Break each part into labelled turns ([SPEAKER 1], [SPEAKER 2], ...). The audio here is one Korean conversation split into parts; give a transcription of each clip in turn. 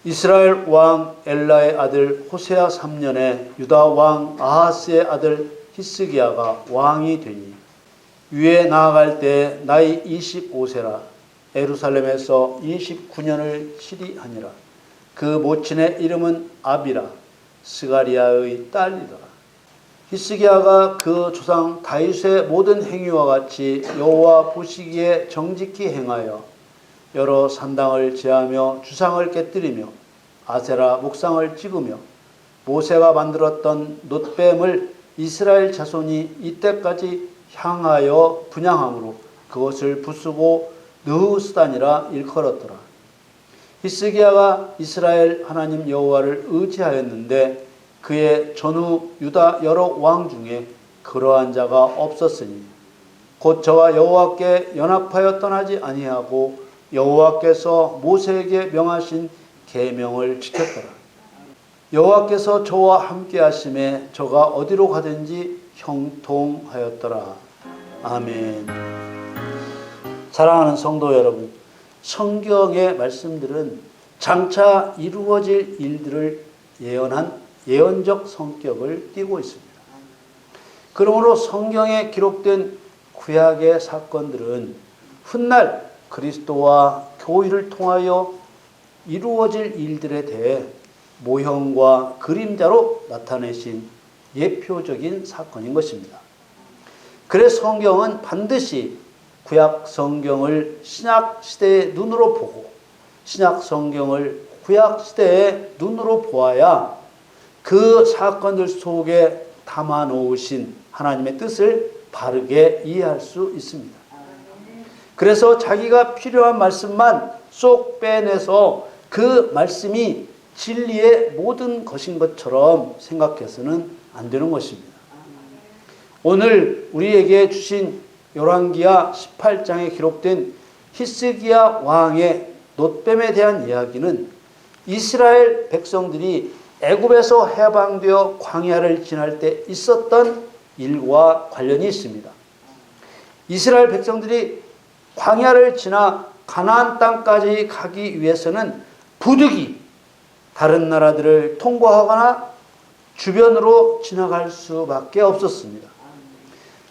[SPEAKER 1] 이스라엘 왕 엘라의 아들 호세아 3년에 유다 왕 아하스의 아들 히스기야가 왕이 되니 위에 나아갈 때 나이 25세라 예루살렘에서 29년을 치리하니라. 그 모친의 이름은 아비라 스가리아의 딸이더라. 히스기야가 그 조상 다윗의 모든 행위와 같이 여호와 보시기에 정직히 행하여 여러 산당을 제하며 주상을 깨뜨리며 아세라 목상을 찍으며 모세가 만들었던 놋뱀을 이스라엘 자손이 이때까지 향하여 분향함으로 그것을 부수고 느흐스단이라 일컬었더라. 히스기야가 이스라엘 하나님 여호와를 의지하였는데 그의 전후 유다 여러 왕 중에 그러한 자가 없었으니 곧 저와 여호와께 연합하여 떠나지 아니하고 여호와께서 모세에게 명하신 계명을 지켰더라. 여호와께서 저와 함께 하심에 저가 어디로 가든지 형통하였더라. 아멘. 사랑하는 성도 여러분, 성경의 말씀들은 장차 이루어질 일들을 예언한 예언적 성격을 띠고 있습니다. 그러므로 성경에 기록된 구약의 사건들은 훗날 그리스도와 교회를 통하여 이루어질 일들에 대해 모형과 그림자로 나타내신 예표적인 사건인 것입니다. 그래서 성경은 반드시 구약 성경을 신약 시대의 눈으로 보고 신약 성경을 구약 시대의 눈으로 보아야 그 사건들 속에 담아 놓으신 하나님의 뜻을 바르게 이해할 수 있습니다. 그래서 자기가 필요한 말씀만 쏙 빼내서 그 말씀이 진리의 모든 것인 것처럼 생각해서는 안 되는 것입니다. 오늘 우리에게 주신 열왕기하 18장에 기록된 히스기야 왕의 놋뱀에 대한 이야기는 이스라엘 백성들이 애굽에서 해방되어 광야를 지날 때 있었던 일과 관련이 있습니다. 이스라엘 백성들이 광야를 지나 가나안 땅까지 가기 위해서는 부득이 다른 나라들을 통과하거나 주변으로 지나갈 수밖에 없었습니다.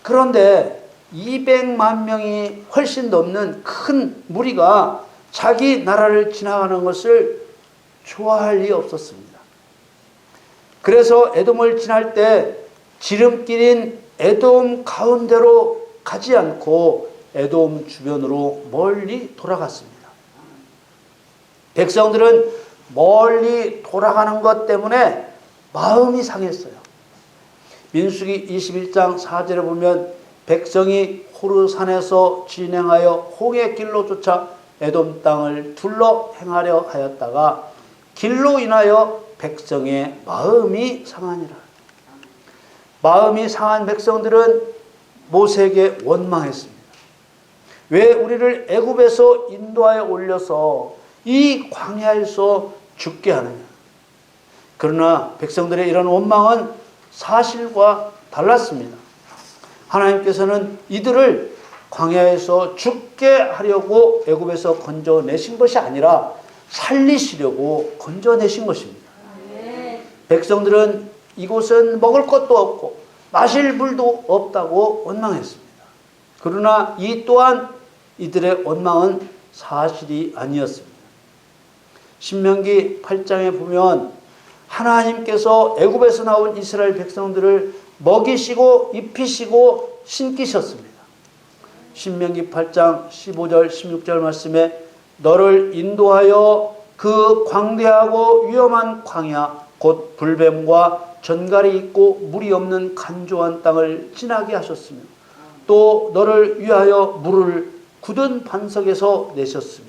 [SPEAKER 1] 그런데 200만 명이 훨씬 넘는 큰 무리가 자기 나라를 지나가는 것을 좋아할 리 없었습니다. 그래서 에돔을 지날 때 지름길인 에돔 가운데로 가지 않고 에돔 주변으로 멀리 돌아갔습니다. 백성들은 멀리 돌아가는 것 때문에 마음이 상했어요. 민수기 21장 4절에 보면 백성이 호르산에서 진행하여 홍해길로 쫓아 에돔 땅을 둘러 행하려 하였다가 길로 인하여 백성의 마음이 상하니라. 마음이 상한 백성들은 모세에게 원망했습니다. 왜 우리를 애굽에서 인도하여 올려서 이 광야에서 죽게 하느냐. 그러나 백성들의 이런 원망은 사실과 달랐습니다. 하나님께서는 이들을 광야에서 죽게 하려고 애굽에서 건져내신 것이 아니라 살리시려고 건져내신 것입니다. 백성들은 이곳은 먹을 것도 없고 마실 물도 없다고 원망했습니다. 그러나 이 또한 이들의 원망은 사실이 아니었습니다. 신명기 8장에 보면 하나님께서 애굽에서 나온 이스라엘 백성들을 먹이시고 입히시고 신기셨습니다. 신명기 8장 15절 16절 말씀에 너를 인도하여 그 광대하고 위험한 광야 곧 불뱀과 전갈이 있고 물이 없는 간조한 땅을 지나게 하셨으며 또 너를 위하여 물을 굳은 반석에서 내셨으며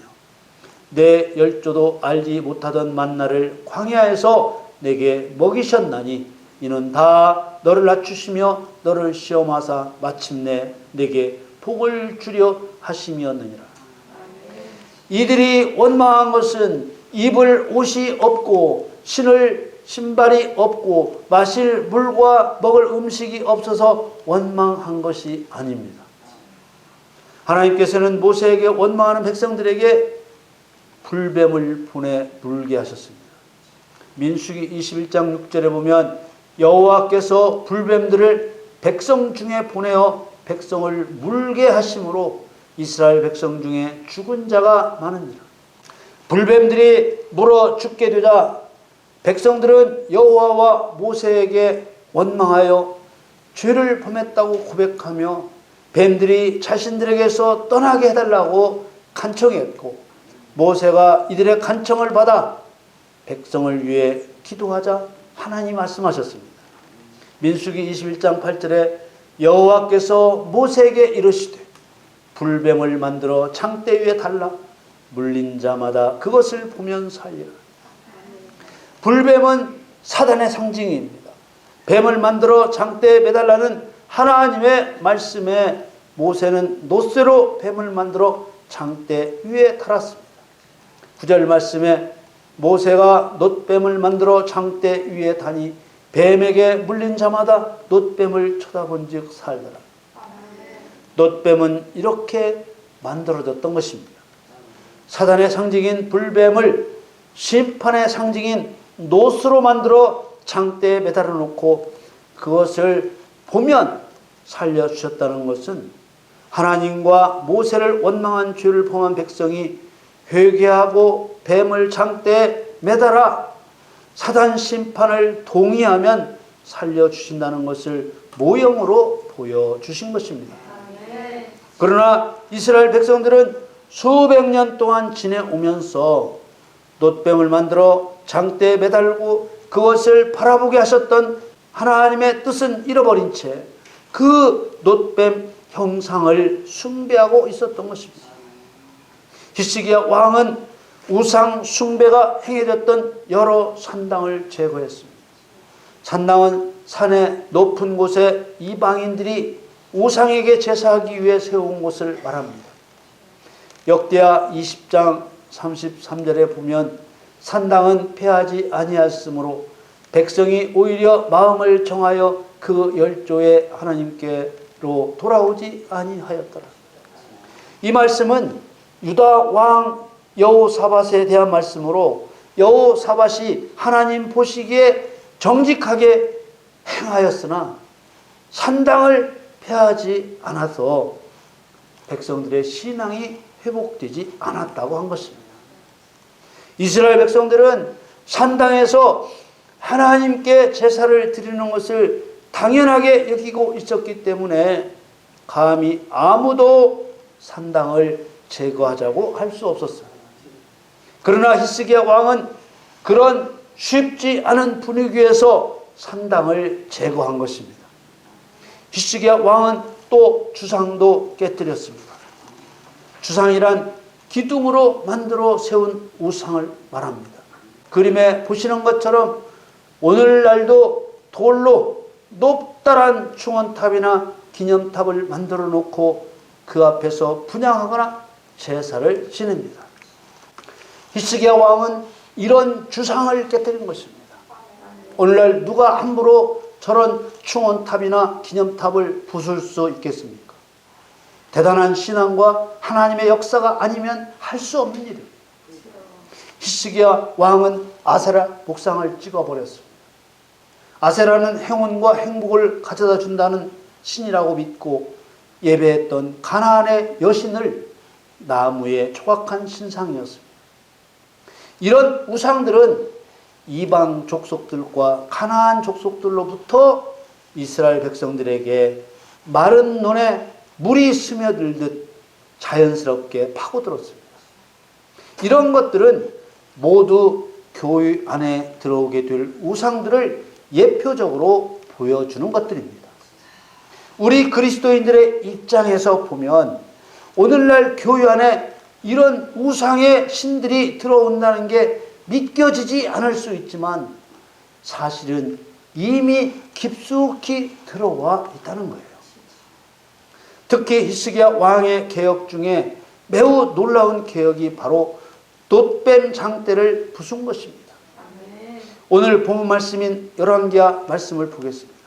[SPEAKER 1] 내 열조도 알지 못하던 만나를 광야에서 내게 먹이셨나니 이는 다 너를 낮추시며 너를 시험하사 마침내 내게 복을 주려 하심이었느니라. 이들이 원망한 것은 입을 옷이 없고 신을 신발이 없고 마실 물과 먹을 음식이 없어서 원망한 것이 아닙니다. 하나님께서는 모세에게 원망하는 백성들에게 불뱀을 보내 물게 하셨습니다. 민수기 21장 6절에 보면 여호와께서 불뱀들을 백성 중에 보내어 백성을 물게 하심으로 이스라엘 백성 중에 죽은 자가 많으니라. 불뱀들이 물어 죽게 되자 백성들은 여호와와 모세에게 원망하여 죄를 범했다고 고백하며 뱀들이 자신들에게서 떠나게 해달라고 간청했고, 모세가 이들의 간청을 받아 백성을 위해 기도하자 하나님 말씀하셨습니다. 민수기 21장 8절에 여호와께서 모세에게 이르시되 불뱀을 만들어 창대 위에 달라 물린 자마다 그것을 보면 살리라. 불뱀은 사단의 상징입니다. 뱀을 만들어 장대에 매달라는 하나님의 말씀에 모세는 놋쇠로 뱀을 만들어 장대 위에 달았습니다. 9절 말씀에 모세가 놋뱀을 만들어 장대 위에 다니 뱀에게 물린 자마다 놋뱀을 쳐다본 즉 살더라. 놋뱀은 이렇게 만들어졌던 것입니다. 사단의 상징인 불뱀을 심판의 상징인 놋으로 만들어 장대에 매달아 놓고 그것을 보면 살려주셨다는 것은 하나님과 모세를 원망한 죄를 범한 백성이 회개하고 뱀을 장대에 매달아 사단 심판을 동의하면 살려주신다는 것을 모형으로 보여주신 것입니다. 그러나 이스라엘 백성들은 수백 년 동안 지내오면서 놋뱀을 만들어 장대에 매달고 그것을 바라보게 하셨던 하나님의 뜻은 잃어버린 채 그 놋뱀 형상을 숭배하고 있었던 것입니다. 히스기야 왕은 우상 숭배가 행해졌던 여러 산당을 제거했습니다. 산당은 산의 높은 곳에 이방인들이 우상에게 제사하기 위해 세운 곳을 말합니다. 역대하 20장 33절에 보면 산당은 폐하지 아니하였으므로 백성이 오히려 마음을 정하여 그 열조의 하나님께로 돌아오지 아니하였더라. 이 말씀은 유다 왕 여호사밧에 대한 말씀으로 여호사밧이 하나님 보시기에 정직하게 행하였으나 산당을 폐하지 않아서 백성들의 신앙이 회복되지 않았다고 한 것입니다. 이스라엘 백성들은 산당에서 하나님께 제사를 드리는 것을 당연하게 여기고 있었기 때문에 감히 아무도 산당을 제거하자고 할 수 없었어요. 그러나 히스기야 왕은 그런 쉽지 않은 분위기에서 산당을 제거한 것입니다. 히스기야 왕은 또 주상도 깨뜨렸습니다. 주상이란 기둥으로 만들어 세운 우상을 말합니다. 그림에 보시는 것처럼 오늘날도 돌로 높다란 충원탑이나 기념탑을 만들어 놓고 그 앞에서 분향하거나 제사를 지냅니다. 히스기야 왕은 이런 주상을 깨뜨린 것입니다. 오늘날 누가 함부로 저런 충원탑이나 기념탑을 부술 수 있겠습니까? 대단한 신앙과 하나님의 역사가 아니면 할 수 없는 일입니다. 히스기야 왕은 아세라 목상을 찍어버렸습니다. 아세라는 행운과 행복을 가져다 준다는 신이라고 믿고 예배했던 가나안의 여신을 나무에 조각한 신상이었습니다. 이런 우상들은 이방 족속들과 가나안 족속들로부터 이스라엘 백성들에게 마른 논에 물이 스며들듯 자연스럽게 파고들었습니다. 이런 것들은 모두 교회 안에 들어오게 될 우상들을 예표적으로 보여주는 것들입니다. 우리 그리스도인들의 입장에서 보면 오늘날 교회 안에 이런 우상의 신들이 들어온다는 게 믿겨지지 않을 수 있지만 사실은 이미 깊숙이 들어와 있다는 거예요. 특히 히스기야 왕의 개혁 중에 매우 놀라운 개혁이 바로 놋뱀 장대를 부순 것입니다. 오늘 본문 말씀인 열왕기하 말씀을 보겠습니다.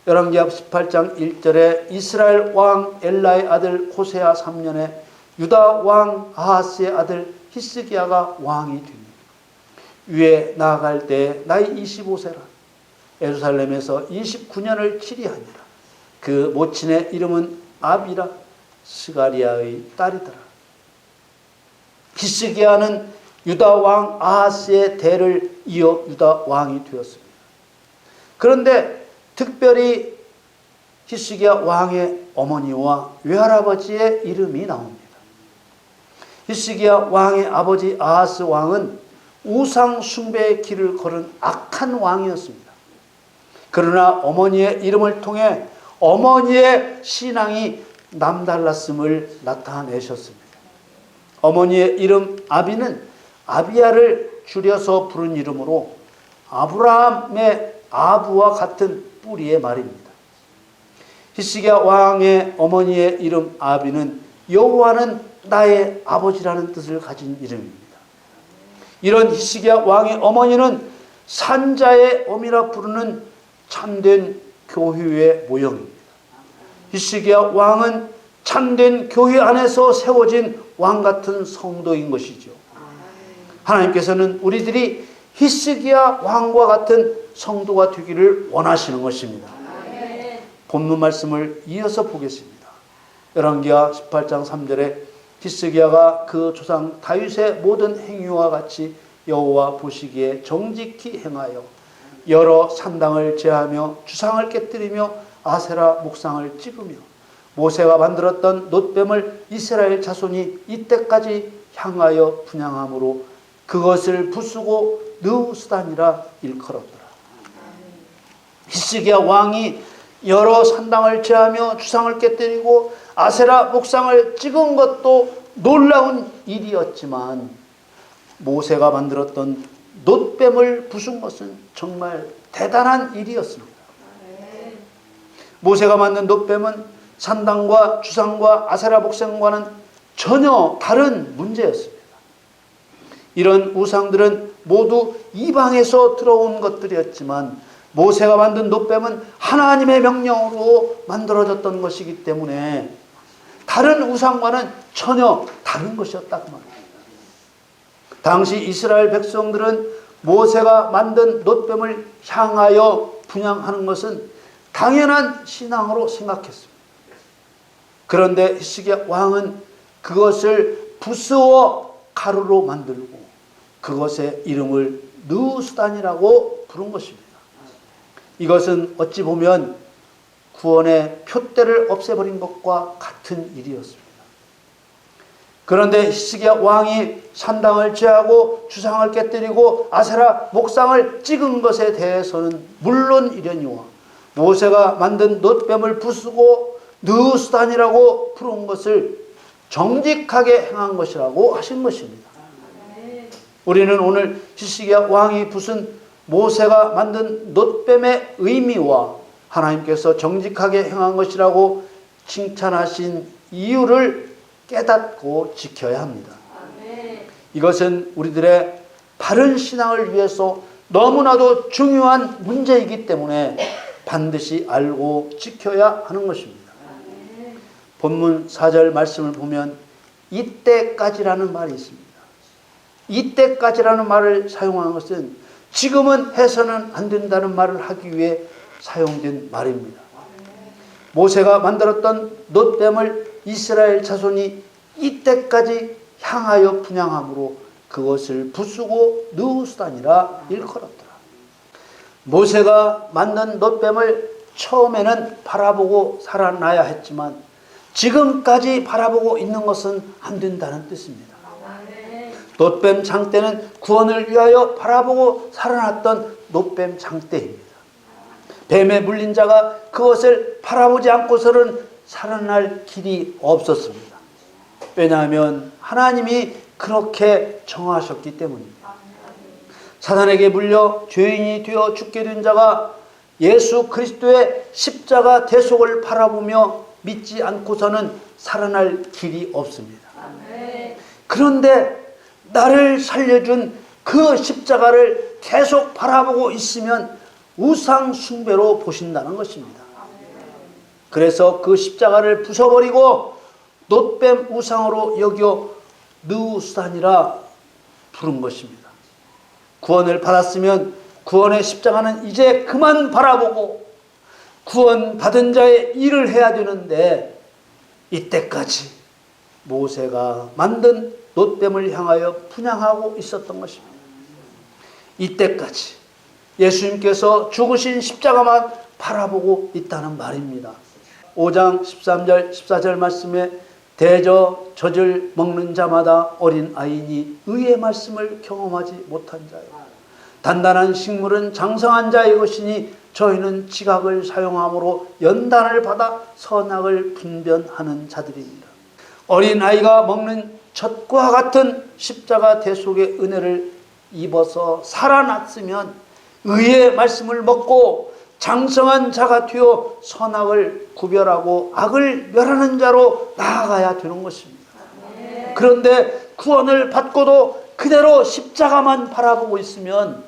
[SPEAKER 1] 열왕기하 18장 1절에 이스라엘 왕 엘라의 아들 호세아 3년에 유다 왕 아하스의 아들 히스기야가 왕이 됩니다. 위에 나아갈 때 나이 25세라. 예루살렘에서 29년을 치리하니라. 그 모친의 이름은 아비라, 스가리아의 딸이더라. 히스기야는 유다 왕 아하스의 대를 이어 유다 왕이 되었습니다. 그런데 특별히 히스기야 왕의 어머니와 외할아버지의 이름이 나옵니다. 히스기야 왕의 아버지 아하스 왕은 우상 숭배의 길을 걸은 악한 왕이었습니다. 그러나 어머니의 이름을 통해 어머니의 신앙이 남달랐음을 나타내셨습니다. 어머니의 이름 아비는 아비야를 줄여서 부른 이름으로 아브라함의 아부와 같은 뿌리의 말입니다. 히스기야 왕의 어머니의 이름 아비는 여호와는 나의 아버지라는 뜻을 가진 이름입니다. 이런 히스기야 왕의 어머니는 산자의 어미라 부르는 참된 교회의 모형입니다. 히스기야 왕은 참된 교회 안에서 세워진 왕 같은 성도인 것이죠. 하나님께서는 우리들이 히스기야 왕과 같은 성도가 되기를 원하시는 것입니다. 본문 말씀을 이어서 보겠습니다. 열왕기하 18장 3절에 히스기야가 그 조상 다윗의 모든 행위와 같이 여호와 보시기에 정직히 행하여 여러 산당을 제하며 주상을 깨뜨리며 아세라 목상을 찍으며 모세가 만들었던 놋뱀을 이스라엘 자손이 이때까지 향하여 분향함으로 그것을 부수고 느우스다니라 일컬었더라. 히스기야 왕이 여러 산당을 제하며 주상을 깨뜨리고 아세라 목상을 찍은 것도 놀라운 일이었지만 모세가 만들었던 놋뱀을 부순 것은 정말 대단한 일이었습니다. 모세가 만든 놋뱀은 산당과 주상과 아세라 목상과는 전혀 다른 문제였습니다. 이런 우상들은 모두 이방에서 들어온 것들이었지만 모세가 만든 놋뱀은 하나님의 명령으로 만들어졌던 것이기 때문에 다른 우상과는 전혀 다른 것이었다고 말합니다. 당시 이스라엘 백성들은 모세가 만든 놋뱀을 향하여 분향하는 것은 당연한 신앙으로 생각했습니다. 그런데 히스기야 왕은 그것을 부수어 가루로 만들고 그것의 이름을 느우스단이라고 부른 것입니다. 이것은 어찌 보면 구원의 표대를 없애버린 것과 같은 일이었습니다. 그런데 히스기야 왕이 산당을 제하고 주상을 깨뜨리고 아세라 목상을 찍은 것에 대해서는 물론 이려니와 모세가 만든 놋뱀을 부수고 느우스단이라고 부른 것을 정직하게 행한 것이라고 하신 것입니다. 우리는 오늘 히스기야 왕이 부순 모세가 만든 놋뱀의 의미와 하나님께서 정직하게 행한 것이라고 칭찬하신 이유를 깨닫고 지켜야 합니다. 이것은 우리들의 바른 신앙을 위해서 너무나도 중요한 문제이기 때문에 반드시 알고 지켜야 하는 것입니다. 본문 4절 말씀을 보면 이때까지라는 말이 있습니다. 이때까지라는 말을 사용한 것은 지금은 해서는 안 된다는 말을 하기 위해 사용된 말입니다. 모세가 만들었던 놋뱀을 이스라엘 자손이 이때까지 향하여 분향함으로 그것을 부수고 느우스단이라 일컬었더라. 모세가 만든 놋뱀을 처음에는 바라보고 살아나야 했지만 지금까지 바라보고 있는 것은 안 된다는 뜻입니다. 놋뱀 장대는 구원을 위하여 바라보고 살아났던 놋뱀 장대입니다. 뱀에 물린 자가 그것을 바라보지 않고서는 살아날 길이 없었습니다. 왜냐하면 하나님이 그렇게 정하셨기 때문입니다. 사단에게 물려 죄인이 되어 죽게 된 자가 예수 그리스도의 십자가 대속을 바라보며 믿지 않고서는 살아날 길이 없습니다. 그런데 나를 살려준 그 십자가를 계속 바라보고 있으면 우상 숭배로 보신다는 것입니다. 그래서 그 십자가를 부숴버리고 놋뱀 우상으로 여겨 느우수단이라 부른 것입니다. 구원을 받았으면 구원의 십자가는 이제 그만 바라보고 구원받은 자의 일을 해야 되는데, 이때까지 모세가 만든 놋뱀을 향하여 분향하고 있었던 것입니다. 이때까지 예수님께서 죽으신 십자가만 바라보고 있다는 말입니다. 5장 13절 14절 말씀에 대저 젖을 먹는 자마다 어린 아이니 의의 말씀을 경험하지 못한 자요. 단단한 식물은 장성한 자의 것이니 저희는 지각을 사용함으로 연단을 받아 선악을 분별하는 자들입니다. 어린 아이가 먹는 젖과 같은 십자가 대속의 은혜를 입어서 살아났으면 의의 말씀을 먹고 장성한 자가 되어 선악을 구별하고 악을 멸하는 자로 나아가야 되는 것입니다. 그런데 구원을 받고도 그대로 십자가만 바라보고 있으면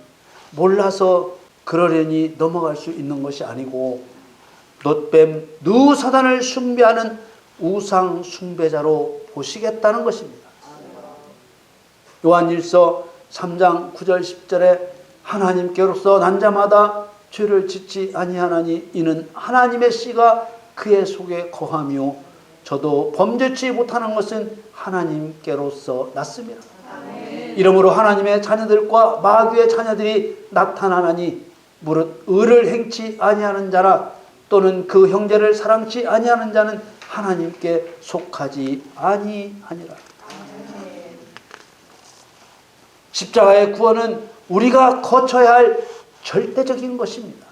[SPEAKER 1] 몰라서 그러려니 넘어갈 수 있는 것이 아니고 놋뱀 느우사단을 숭배하는 우상 숭배자로 보시겠다는 것입니다. 요한일서 3장 9절 10절에 하나님께로서 난 자마다 죄를 짓지 아니하나니 이는 하나님의 씨가 그의 속에 거하며 저도 범죄치 못하는 것은 하나님께로서 났습니다. 이러므로 하나님의 자녀들과 마귀의 자녀들이 나타나나니 무릇 의를 행치 아니하는 자나 또는 그 형제를 사랑치 아니하는 자는 하나님께 속하지 아니하니라. 십자가의 구원은 우리가 거쳐야 할 절대적인 것입니다.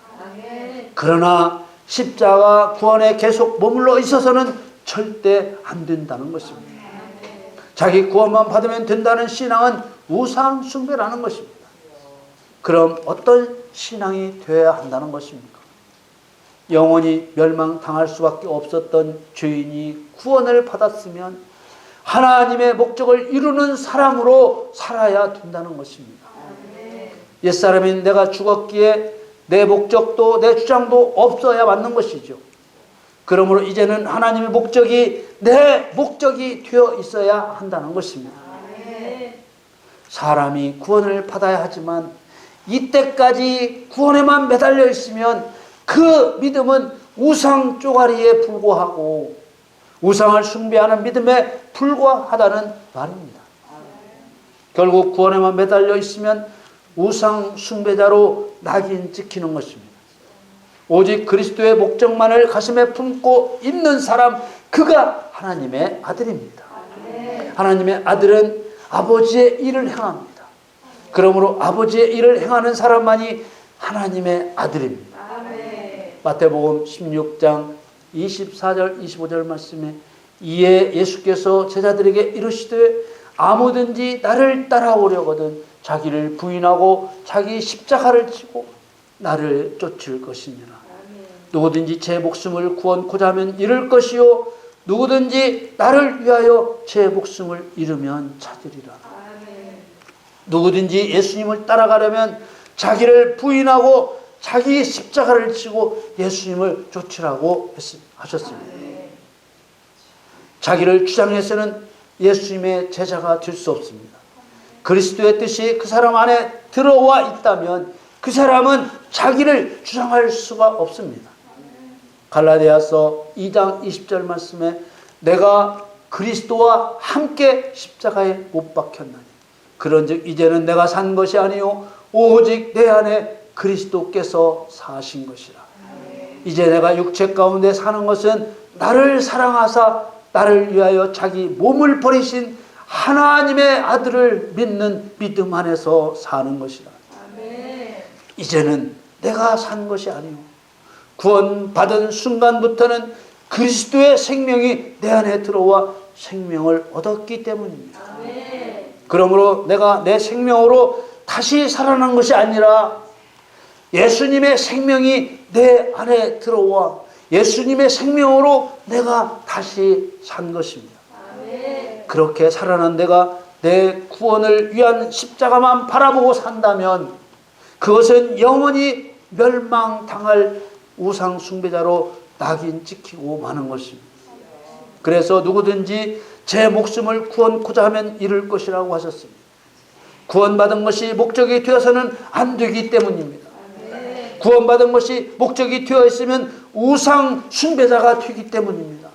[SPEAKER 1] 그러나 십자가 구원에 계속 머물러 있어서는 절대 안 된다는 것입니다. 자기 구원만 받으면 된다는 신앙은 우상 숭배라는 것입니다. 그럼 어떤 신앙이 되어야 한다는 것입니까? 영원히 멸망당할 수밖에 없었던 죄인이 구원을 받았으면 하나님의 목적을 이루는 사람으로 살아야 된다는 것입니다. 옛사람인 내가 죽었기에 내 목적도 내 주장도 없어야 맞는 것이죠. 그러므로 이제는 하나님의 목적이 내 목적이 되어 있어야 한다는 것입니다. 사람이 구원을 받아야 하지만 이때까지 구원에만 매달려 있으면 그 믿음은 우상 쪼가리에 불과하고 우상을 숭배하는 믿음에 불과하다는 말입니다. 결국 구원에만 매달려 있으면 우상 숭배자로 낙인 찍히는 것입니다. 오직 그리스도의 목적만을 가슴에 품고 있는 사람, 그가 하나님의 아들입니다. 하나님의 아들은 아버지의 일을 행합니다. 그러므로 아버지의 일을 행하는 사람만이 하나님의 아들입니다. 마태복음 16장 24절 25절 말씀에 이에 예수께서 제자들에게 이르시되 아무든지 나를 따라오려거든 자기를 부인하고 자기 십자가를 지고 나를 쫓을 것이니라. 누구든지 제 목숨을 구원코자 하면 잃을 것이요 누구든지 나를 위하여 제 목숨을 잃으면 찾으리라. 누구든지 예수님을 따라가려면 자기를 부인하고 자기 십자가를 지고 예수님을 쫓으라고 하셨습니다. 자기를 주장해서는 예수님의 제자가 될 수 없습니다. 그리스도의 뜻이 그 사람 안에 들어와 있다면 그 사람은 자기를 주장할 수가 없습니다. 갈라디아서 2장 20절 말씀에 내가 그리스도와 함께 십자가에 못 박혔나니 그런즉 이제는 내가 산 것이 아니요 오직 내 안에 그리스도께서 사신 것이라. 이제 내가 육체 가운데 사는 것은 나를 사랑하사 나를 위하여 자기 몸을 버리신 하나님의 아들을 믿는 믿음 안에서 사는 것이라. 이제는 내가 산 것이 아니요 구원받은 순간부터는 그리스도의 생명이 내 안에 들어와 생명을 얻었기 때문입니다. 그러므로 내가 내 생명으로 다시 살아난 것이 아니라 예수님의 생명이 내 안에 들어와 예수님의 생명으로 내가 다시 산 것입니다. 그렇게 살아난 내가 내 구원을 위한 십자가만 바라보고 산다면 그것은 영원히 멸망당할 우상 숭배자로 낙인 찍히고 마는 것입니다. 그래서 누구든지 제 목숨을 구원코자 하면 잃을 것이라고 하셨습니다. 구원받은 것이 목적이 되어서는 안 되기 때문입니다. 구원받은 것이 목적이 되어 있으면 우상 숭배자가 되기 때문입니다.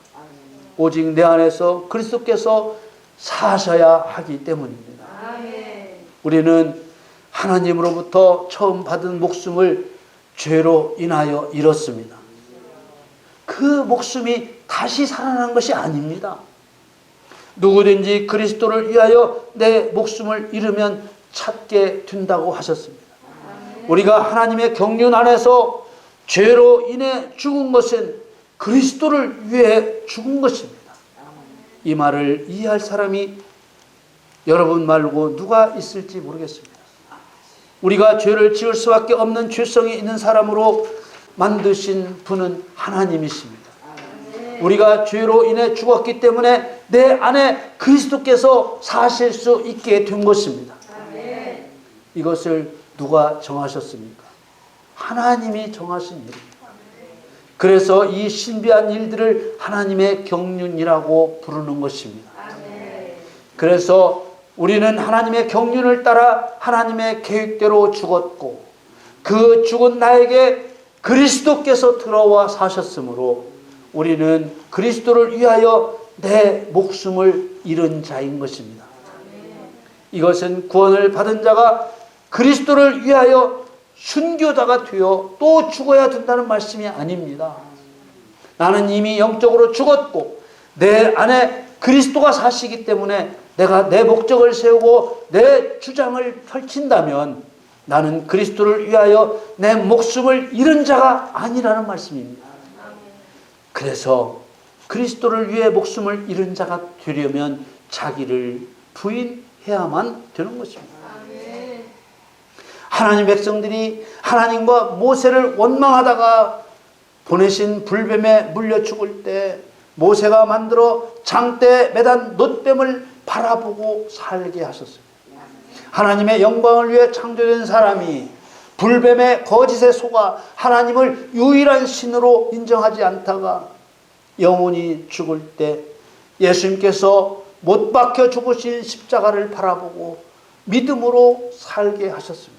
[SPEAKER 1] 오직 내 안에서 그리스도께서 사셔야 하기 때문입니다. 우리는 하나님으로부터 처음 받은 목숨을 죄로 인하여 잃었습니다. 그 목숨이 다시 살아난 것이 아닙니다. 누구든지 그리스도를 위하여 내 목숨을 잃으면 찾게 된다고 하셨습니다. 우리가 하나님의 경륜 안에서 죄로 인해 죽은 것은 그리스도를 위해 죽은 것입니다. 이 말을 이해할 사람이 여러분 말고 누가 있을지 모르겠습니다. 우리가 죄를 지을 수밖에 없는 죄성이 있는 사람으로 만드신 분은 하나님이십니다. 우리가 죄로 인해 죽었기 때문에 내 안에 그리스도께서 사실 수 있게 된 것입니다. 이것을 누가 정하셨습니까? 하나님이 정하신 일입니다. 그래서 이 신비한 일들을 하나님의 경륜이라고 부르는 것입니다. 그래서 우리는 하나님의 경륜을 따라 하나님의 계획대로 죽었고 그 죽은 나에게 그리스도께서 들어와 사셨으므로 우리는 그리스도를 위하여 내 목숨을 잃은 자인 것입니다. 이것은 구원을 받은 자가 그리스도를 위하여 순교자가 되어 또 죽어야 된다는 말씀이 아닙니다. 나는 이미 영적으로 죽었고 내 안에 그리스도가 사시기 때문에 내가 내 목적을 세우고 내 주장을 펼친다면 나는 그리스도를 위하여 내 목숨을 잃은 자가 아니라는 말씀입니다. 그래서 그리스도를 위해 목숨을 잃은 자가 되려면 자기를 부인해야만 되는 것입니다. 하나님 백성들이 하나님과 모세를 원망하다가 보내신 불뱀에 물려 죽을 때 모세가 만들어 장대에 매단 놋뱀을 바라보고 살게 하셨습니다. 하나님의 영광을 위해 창조된 사람이 불뱀의 거짓에 속아 하나님을 유일한 신으로 인정하지 않다가 영원히 죽을 때 예수님께서 못 박혀 죽으신 십자가를 바라보고 믿음으로 살게 하셨습니다.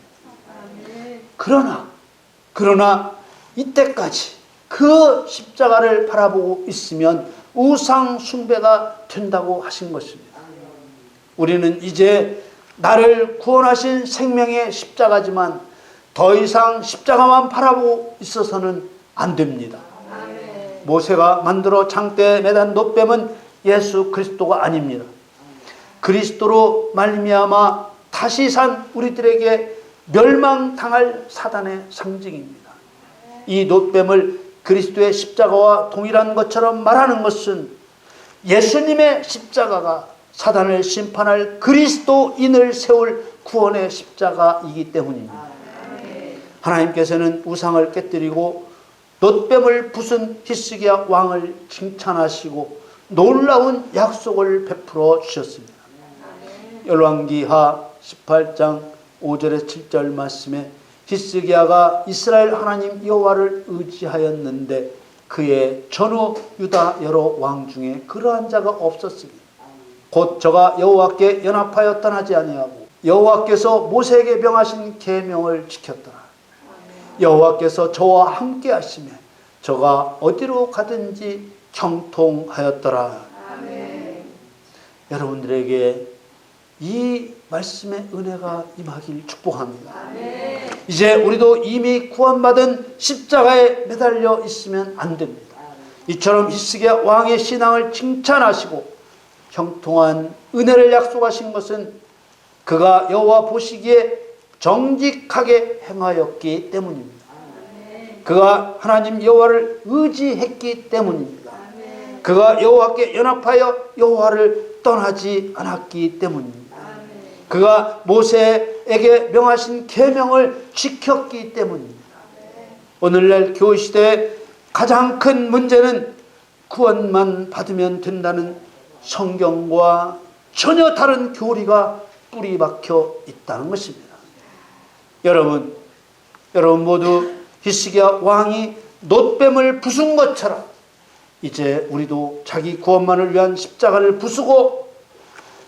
[SPEAKER 1] 그러나 이때까지 그 십자가를 바라보고 있으면 우상 숭배가 된다고 하신 것입니다. 우리는 이제 나를 구원하신 생명의 십자가지만 더 이상 십자가만 바라보고 있어서는 안 됩니다. 모세가 만들어 장대에 매단 놋뱀은 예수 그리스도가 아닙니다. 그리스도로 말미암아 다시 산 우리들에게 멸망당할 사단의 상징입니다. 이 놋뱀을 그리스도의 십자가와 동일한 것처럼 말하는 것은 예수님의 십자가가 사단을 심판할 그리스도인을 세울 구원의 십자가이기 때문입니다. 하나님께서는 우상을 깨뜨리고 놋뱀을 부순 히스기야 왕을 칭찬하시고 놀라운 약속을 베풀어 주셨습니다. 열왕기하 18장 5절에서 7절 말씀에 히스기야가 이스라엘 하나님 여호와를 의지하였는데 그의 전후 유다 여러 왕 중에 그러한 자가 없었으니 곧 저가 여호와께 연합하여 떠나지 아니하고 여호와께서 모세에게 명하신 계명을 지켰더라. 여호와께서 저와 함께 하시며 저가 어디로 가든지 형통하였더라. 여러분들에게 이 말씀의 은혜가 임하길 축복합니다. 이제 우리도 이미 구원받은 십자가에 매달려 있으면 안 됩니다. 이처럼 히스기야 왕의 신앙을 칭찬하시고 형통한 은혜를 약속하신 것은 그가 여호와 보시기에 정직하게 행하였기 때문입니다. 그가 하나님 여호와를 의지했기 때문입니다. 그가 여호와께 연합하여 여호와를 떠나지 않았기 때문입니다. 그가 모세에게 명하신 계명을 지켰기 때문입니다. 오늘날 교회시대의 가장 큰 문제는 구원만 받으면 된다는 성경과 전혀 다른 교리가 뿌리 박혀 있다는 것입니다. 여러분 모두 히스기야 왕이 놋뱀을 부순 것처럼 이제 우리도 자기 구원만을 위한 십자가를 부수고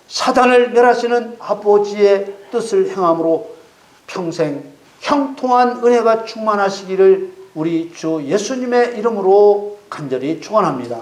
[SPEAKER 1] 사단을 멸하시는 아버지의 뜻을 행함으로 평생 형통한 은혜가 충만하시기를 우리 주 예수님의 이름으로 간절히 축원합니다.